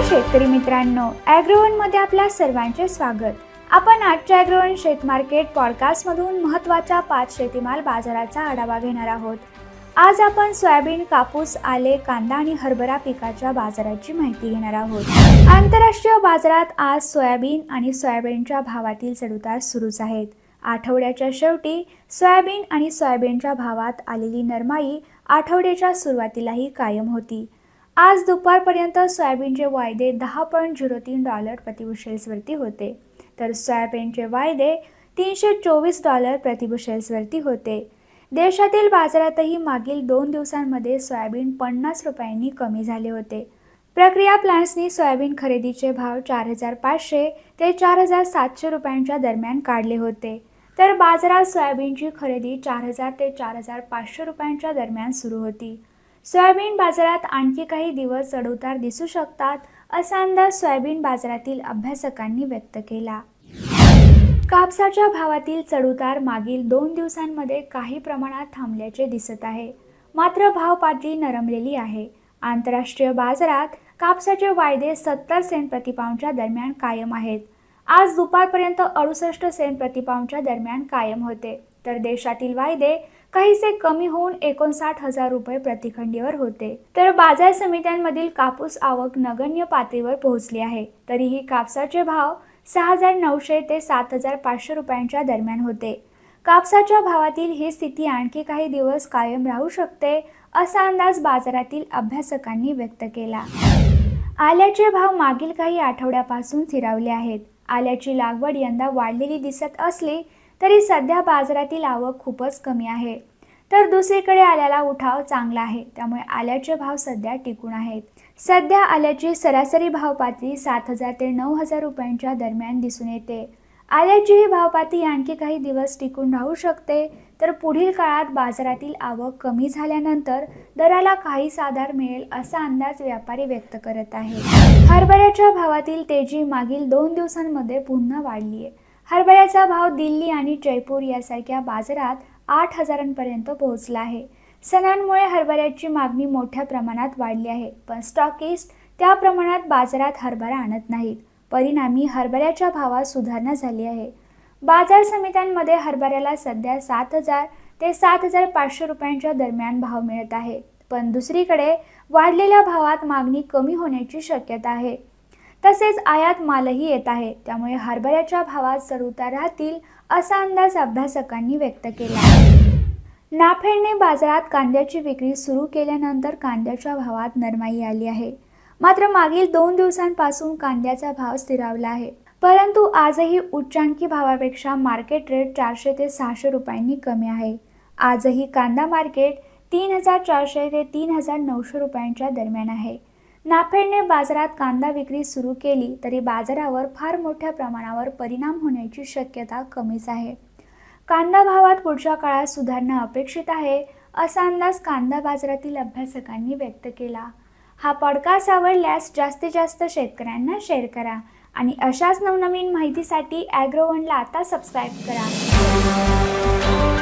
शेतकरी मित्रांनो, ॲग्रोवन मध्ये आपल्या सर्वांचे स्वागत। आपण आजच्या ॲग्रोवन शेत मार्केट पॉडकास्ट मधून महत्त्वाच्या 5 शेतीमाल बाजाराचा आढावा घेणार आहोत। आज आपण सोयाबीन, कापूस, आले, कांदा आणि हरभरा पिकाच्या बाजाराची माहिती घेणार आहोत। आंतरराष्ट्रीय बाजारात आज सोयाबीन आणि सोयाबीनच्या भावातील चढउतार सुरूच आहेत। आठवड्याच्या शेवटी सोयाबीन आणि सोयाबीनच्या भावात आलेली नरमाई आठवड्याच्या सुरुवातीलाही कायम होती। आज दुपारपर्यंत सोयाबीनचे वायदे $10.03 प्रतिबुशेल्सवरती होते, तर सोयाबीनचे वायदे $324 प्रतिबुशेल्सवरती होते। देशातील बाजारातही मागील 2 दिवसांमध्ये सोयाबीन 50 रुपयांनी कमी झाले होते। प्रक्रिया प्लांट्सनी सोयाबीन खरेदीचे भाव 4,500 ते 4,700 रुपयांच्या दरम्यान काढले होते, तर बाजारात सोयाबीनची खरेदी 4,000 ते 4,500 रुपयांच्या दरम्यान सुरू होती। सोयाबीन बाजारात आणखी काही दिवस चढउतार दिसू शकतात, असा अंदाज सोयाबीन बाजारातील अभ्यासकांनी व्यक्त केला। कापसाच्या भावातील चढउतार मागील 2 दिवसांमध्ये काही प्रमाणात थांबल्याचे दिसत आहे, मात्र भाव पातळी नरमलेली आहे। आंतरराष्ट्रीय बाजारात कापसाचे वायदे 70 सेंट प्रति पाऊंडच्या दरम्यान कायम आहेत। आज दुपारपर्यंत 68 सेंट प्रति पाऊंडच्या दरम्यान कायम होते, तर देशातील वायदे काहीसे कमी होऊन 59,000 रुपये प्रतिखंडीवर होते। तर बाजार समित्यांमधील कापूस आवक नगण्य पातळीवर पोहोचली आहे, तरीही कापसाचे भाव 6,900 ते 7,500 रुपयांच्या दरम्यान होते। कापसाच्या भावातील ही स्थिती आणखी काही दिवस कायम राहू शकते, असा अंदाज बाजारातील अभ्यासकांनी व्यक्त केला। आल्याचे भाव मागील काही आठवड्यापासून स्थिरावले आहेत। आल्याची लागवड यंदा वाढलेली दिसत असली तरी सध्या बाजारातील आवक खूपच कमी आहे, तर दुसरीकडे आल्याला उठाव चांगला आहे, त्यामुळे आल्याचे भाव सध्या टिकून आहेत। सध्या आल्याची सरासरी भाव पातळी 7,000 ते 9,000 रुपयांच्या दरम्यान दिसून येते। आल्याची ही भाव पातळी आणखी काही दिवस टिकून राहू शकते, तर पुढील काळात बाजारातील आवक कमी झाल्यानंतर दराला काही आधार मिळेल, असा अंदाज व्यापारी व्यक्त करत आहेत। हरभऱ्याच्या भावातील तेजी मागील 2 दिवसांमध्ये पुन्हा वाढली आहे। हरभऱ्याचा भाव दिल्ली आणि जयपूर यासारख्या बाजारात 8,000पर्यंत पोहोचला आहे। सणांमुळे हरभऱ्याची मागणी मोठ्या प्रमाणात वाढली आहे, पण स्टॉकिस्ट त्या प्रमाणात बाजारात हरभरा आणत नाहीत। परिणामी हरभऱ्याच्या भावात सुधारणा झाली आहे। बाजार समित्यांमध्ये हरभऱ्याला सध्या 7,000 ते 7,500 रुपयांच्या दरम्यान भाव मिळत आहे, पण दुसरीकडे वाढलेल्या भावात मागणी कमी होण्याची शक्यता आहे। तसेच आयात मालही येत आहे, त्यामुळे हरभऱ्याच्या भावात चढउतार राहतील, असा अंदाज अभ्यासकांनी व्यक्त केला। नाफेडने बाजारात कांद्याची विक्री सुरू केल्यानंतर कांद्याच्या भावात नरमाई आली आहे, मात्र मागील 2 दिवसांपासून कांद्याचा भाव स्थिरावला आहे। परंतु आजही उच्चांकी भावापेक्षा मार्केट रेट 400 ते 600 रुपयांनी कमी आहे। आजही कांदा मार्केट 3,400 ते 3,900 रुपयांच्या दरम्यान आहे। नाफेडने बाजारात कांदा विक्री सुरू केली तरी बाजारावर फार मोठ्या प्रमाणावर परिणाम होण्याची शक्यता कमीच आहे। कांदा भावात पुढच्या काळात सुधारणा अपेक्षित आहे, असा अंदाज कांदा बाजारातील अभ्यासकांनी व्यक्त केला। हा पॉडकास्ट आवडल्यास जास्तीत जास्त शेतकऱ्यांना शेअर करा आणि अशाच नवनवीन माहितीसाठी ॲग्रोवनला आता सबस्क्राईब करा।